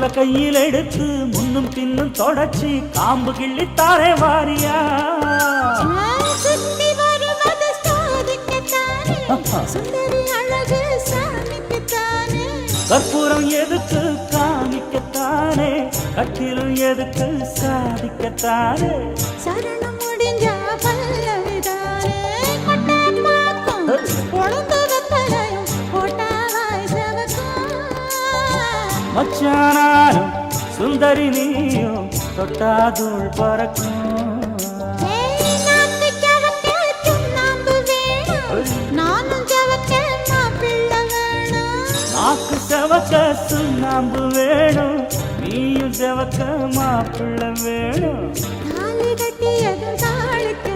மாத்தல கையில் எடுத்து முன்னும் பின்னும் தொடச்சி காம்பு கிள்ளித்தாரே வாரியா சுத்தி வருவது சோதிக்கத்தானே சுந்தரி அழகு சாமிக்குத்தானே கற்பூரம் எதுக்கு காமிக்கத்தானே கட்டிலும் எதுக்கு சாதிக்கத்தானே சரணம் முடிஞ்சா பல்லவிதானே கொட்டாப்பாக்கும் பொழுது வெப்பலையும் போட்டாவாய் செவக்கும் மச்சானாரும் சுந்தரி நீயும் தொட்டாதூள் பறக்கும் நாக்கு செவக்க சுண்ணாம்பு வேணும் நீயும் செவக்க மாப்பிள்ள வேணும் தாலி கட்டியதும் தாளுக்கு